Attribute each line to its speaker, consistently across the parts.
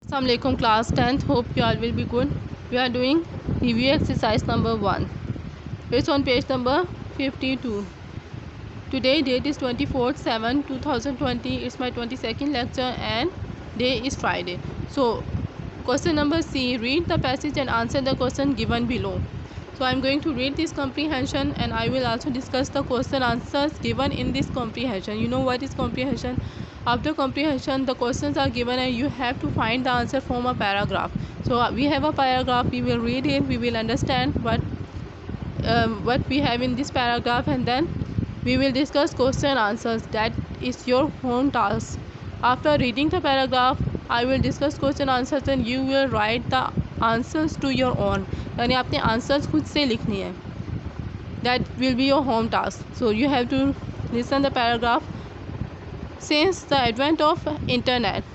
Speaker 1: Assalamualaikum class 10th. Hope you all will be good. We are doing review exercise number 1. It's on page number 52. Today date is 24/7/2020. It's my 22nd lecture and day is Friday. So question number C, read the passage and answer the question given below. So I am going to read this comprehension and I will also discuss the question answers given in this comprehension. You know what is comprehension? After comprehension, the questions are given and you have to find the answer from a paragraph. So we have a paragraph, we will read it, we will understand what we have in this paragraph, and then we will discuss question answers. That is your home task. After reading the paragraph, I will discuss question answers and you will write the answers to your own. यानी आपने answers खुद से लिखनी है. That will be your home task. So you have to listen the paragraph. Since the advent of internet,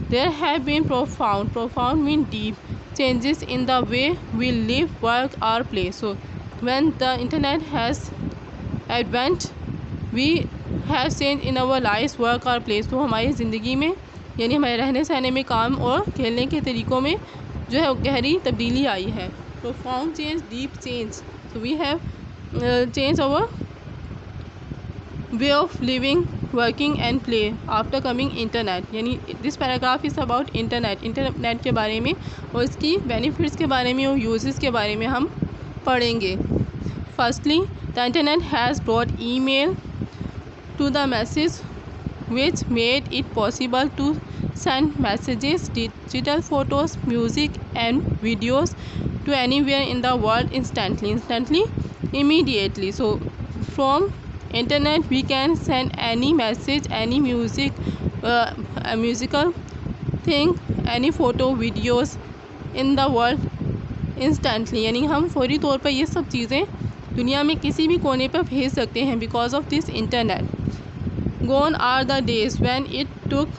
Speaker 1: there have been profound mean deep, changes in the way we live, work or play. So when the internet has advent, we have change in our lives, work or play. तो हमारी ज़िंदगी में यानी हमारे रहने सहने में, काम और खेलने के तरीक़ों में जो है गहरी तब्दीली आई है. Profound change, deep change. So we have changed our way of living, working and play after coming internet. यानी this paragraph is about internet के बारे में और इसकी बेनिफिट्स के बारे में और यूजेस के बारे में हम पढ़ेंगे. Firstly, the internet has brought email to the message, which made it possible to send messages, digital photos, music and videos to anywhere in the world instantly, immediately. So from internet we can send any message, any music, a musical thing, any photo, videos in the world instantly. यानी हम फौरी तौर पर ये सब चीज़ें दुनिया में किसी भी कोने पर भेज सकते हैं because of this internet. Gone are the days when it took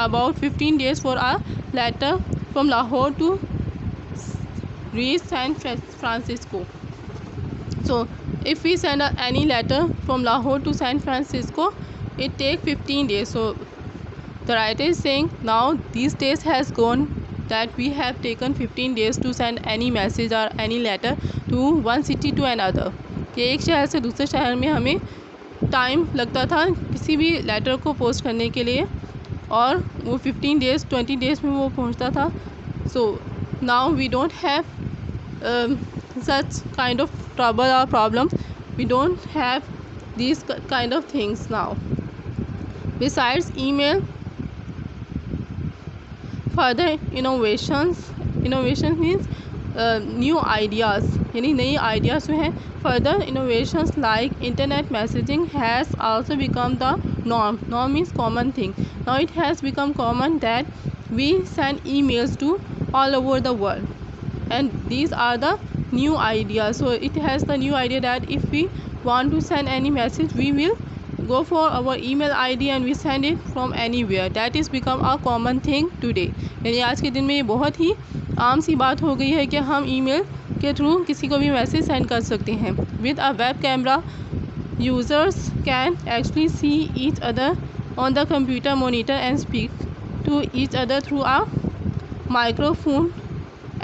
Speaker 1: about 15 days for a letter from Lahore to reach San Francisco. So if we send any letter from Lahore to San Francisco, it takes 15 days. So the writer is saying now these days has gone, that we have taken 15 days to send any message or any letter to one city to another. कि एक शहर से दूसरे शहर में हमें time लगता था किसी भी लेटर को पोस्ट करने के लिए, और वो 15 डेज़ 20 डेज़ में वो पहुंचता था. So now we don't have such kind of trouble or problems. We don't have these kind of things now. Besides email, further innovations means new ideas, यानी नई आइडियाज़ जो हैं. Further innovations like internet messaging has also become the norm. Norm means common thing. Now it has become common that we send emails to all over the world, and these are the new ideas. So it has the new idea that if we want to send any message, we will go for our email ID and we send it from anywhere. That is become a common thing today. यानी आज के दिन में ये बहुत ही आम सी बात हो गई है कि हम ईमेल के थ्रू किसी को भी मैसेज सेंड कर सकते हैं. With a web camera, users can actually see each other on the computer monitor and speak to each other through a microphone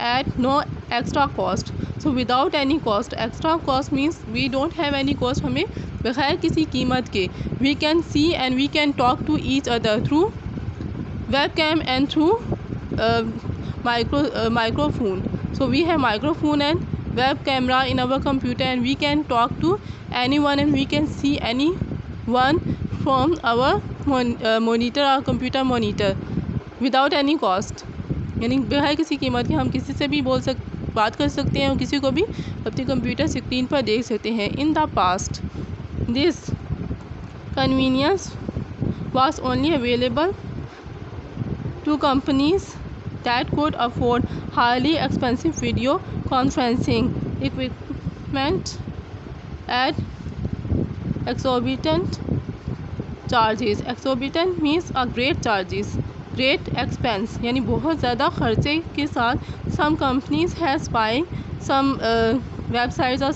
Speaker 1: at no extra cost. So without any cost. Extra cost means we don't have any cost. हमें बगैर किसी कीमत के we can see and we can talk to each other through webcam and through microphone. So we have microphone and web camera in our computer and we can talk to anyone and we can see anyone from our monitor or computer monitor without any cost. यानी बगैर किसी कीमत के हम किसी से भी बात कर सकते हैं और किसी को भी अपनी कंप्यूटर स्क्रीन पर देख सकते हैं. In the past this convenience was only available to companies that could afford highly expensive video conferencing equipment at exorbitant charges. Exorbitant means a great charges, great expense, यानी बहुत ज़्यादा ख़र्चे के साथ. Some companies has buying some websites और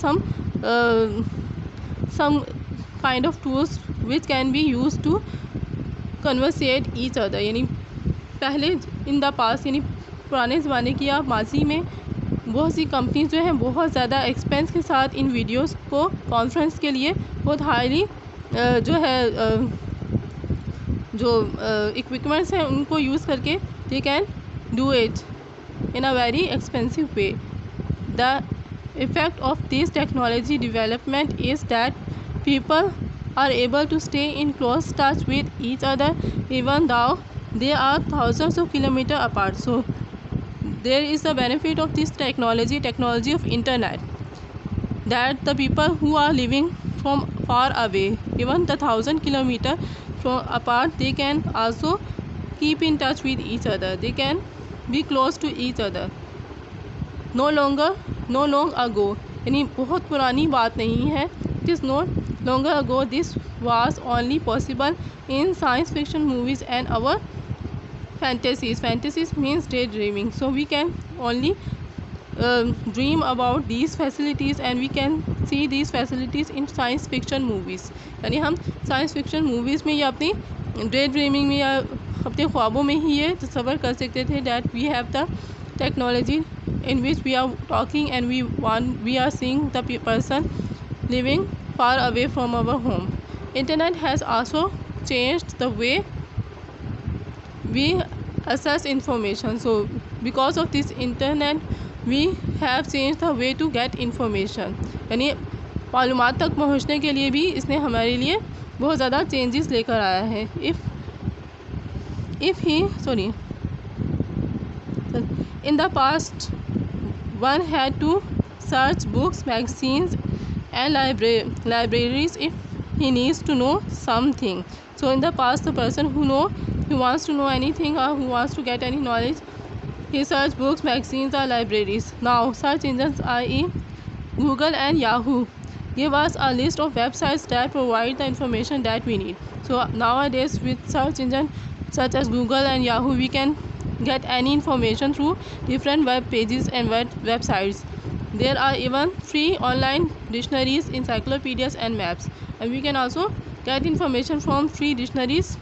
Speaker 1: some kind of tools which can be use to conversate each other. यानी पहले in the पास यानी पुराने ज़माने की या माजी में बहुत सी कंपनीज जो हैं बहुत ज़्यादा एक्सपेंस के साथ इन वीडियोस को कॉन्फ्रेंस के लिए बहुत हाईली जो है जो इक्विपमेंट्स हैं उनको यूज़ करके they can do it in a very expensive way. The effect of this technology development is that people are able to stay in close touch with each other even though they are thousands of kilometers apart. So there is a benefit of this technology of internet, that the people who are living from far away, even the 1,000 kilometers from apart, they can also keep in touch with each other. They can be close to each other. No long ago, यानी बहुत पुरानी बात नहीं है. It is not longer ago. This was only possible in science fiction movies and our fantasies. Fantasies means daydreaming. So we can only dream about these facilities and we can see these facilities in science fiction movies. यानी हम science fiction movies में या अपनी daydreaming में या अपने ख्वाबों में ही ये तस्वर कर सकते थे that we have the technology in which we are talking and we are seeing the person living far away from our home. Internet has also changed the way we access information. So because of this internet we have changed the way to get information. यानी मालूमात तक पहुँचने के लिए भी इसने हमारे लिए बहुत ज़्यादा चेंजेस लेकर आया है. In the past one had to search books, magazines and libraries if he needs to know something. So in the past the person who wants to know anything or who wants to get any knowledge, he search books, magazines or libraries. Now search engines i.e. Google and Yahoo give us a list of websites that provide the information that we need. So nowadays with search engine such as Google and Yahoo we can get any information through different web pages and websites. There are even free online dictionaries, encyclopedias and maps, and we can also get information from free dictionaries,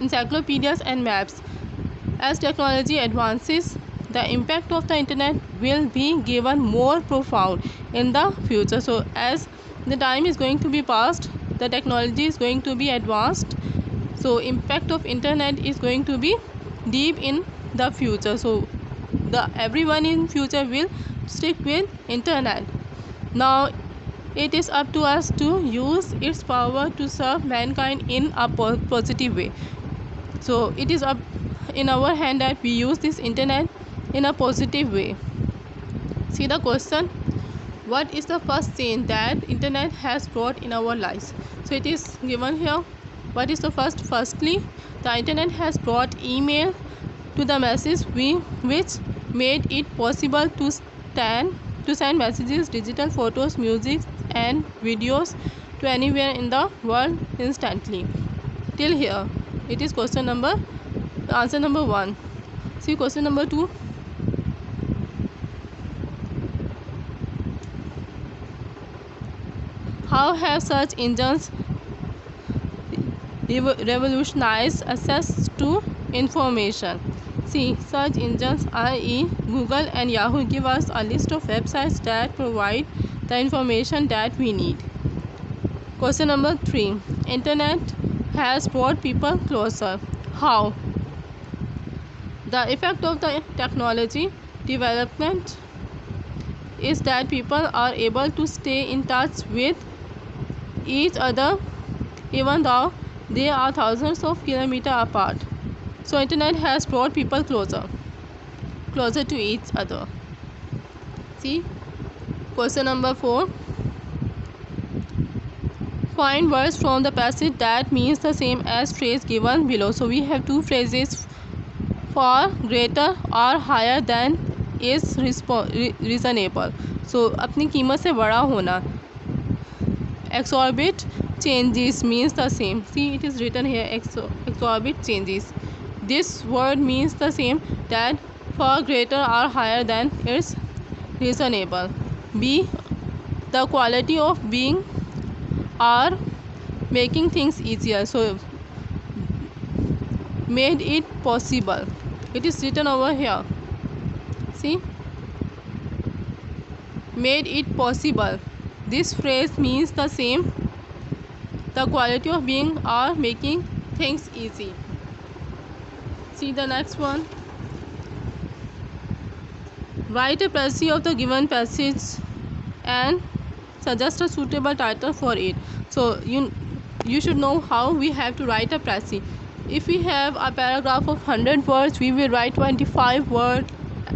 Speaker 1: encyclopedias and maps. As technology advances, the impact of the internet will be given more profound in the future. So as the time is going to be passed, the technology is going to be advanced, so impact of internet is going to be deep in the future. So everyone in future will stick with internet. Now it is up to us to use its power to serve mankind in a positive way. So it is up in our hand that we use this internet in a positive way. See the question, what is the first change that internet has brought in our lives? So it is given here. What is the firstly, the internet has brought email to the masses, which made it possible to send messages, digital photos, music and videos to anywhere in the world instantly. Till here it is answer number 1. See question number 2. How have search engines revolutionized access to information? See, search engines i.e. Google and Yahoo give us a list of websites that provide the information that we need. Question number 3. Internet has brought people closer. How? The effect of the technology development is that people are able to stay in touch with each other even though they are thousands of kilometers apart. So internet has brought people closer to each other. See question number 4. Find words from the passage that means the same as phrase given below. So we have two phrases, far greater or higher than is reasonable. So अपनी कीमत से बड़ा होना. Exorbitant changes means the same. See it is written here, exorbitant changes. This word means the same, that far greater or higher than is reasonable. B. The quality of being or making things easier. So made it possible. It is written over here. See, made it possible. This phrase means the same, the quality of being or making things easy. See the next one. Write a précis of the given passage and suggest a suitable title for it. So you should know how we have to write a précis. If we have a paragraph of 100 words, we will write 25 words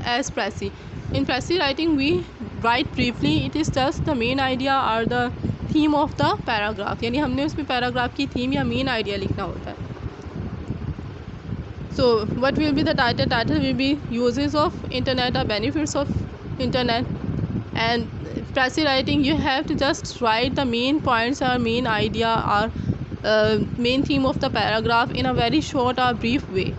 Speaker 1: as précis. In précis writing, we write briefly. It is just the main idea or the theme of the paragraph. यानी हमने उसमें paragraph की theme या main idea लिखना होता है. So what will be the title? Title will be uses of internet or benefits of internet. And précis writing, you have to just write the main points or main idea or main theme of the paragraph in a very short or brief way.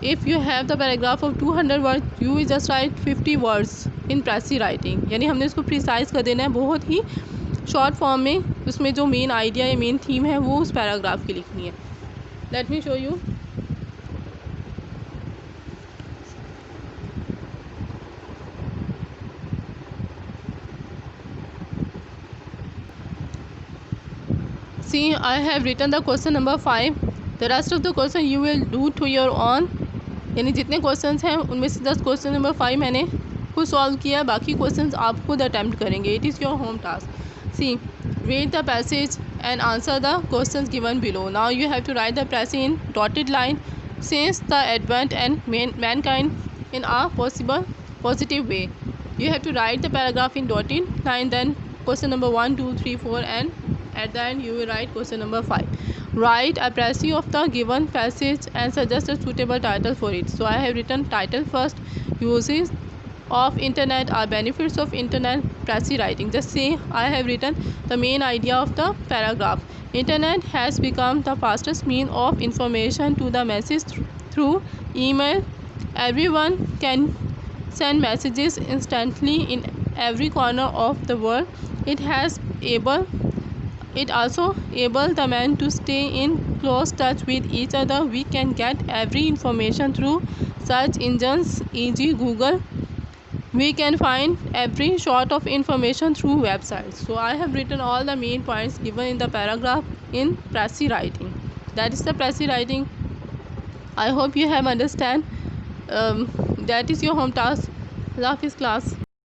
Speaker 1: If you have the paragraph of 200 words, you will just write 50 words in précis writing. यानी हमने इसको precise कर देना है, बहुत ही short form में उसमें जो मेन आइडिया या मेन थीम है वो उस पैराग्राफ की लिखनी है. Let me show you. See, I have written the question number 5. The rest of the question you will do to your own. यानी जितने क्वेश्चंस हैं उनमें से 10 क्वेश्चन नंबर 5 मैंने खुद सॉल्व किया, बाकी क्वेश्चंस आप खुद अटैम्प्ट करेंगे. It is your home task. See, read the passage and answer the questions given below. Now you have to write the passage in dotted line. Since the advent and mankind in a possible positive way, you have to write the paragraph in dotted line, then question number 1, 2, 3, 4, and at the end you will write question number 5. Write a précis of the given passage and suggest a suitable title for it. So I have written title first, uses of internet or benefits of internet, précis writing. Just say I have written the main idea of the paragraph. Internet has become the fastest means of information to the masses through email. Everyone can send messages instantly in every corner of the world. It also able the man to stay in close touch with each other. We can get every information through search engines, e.g. Google. We can find every sort of information through websites. So I have written all the main points given in the paragraph in précis writing. That is the précis writing. I hope you have understand. That is your home task. Love is class.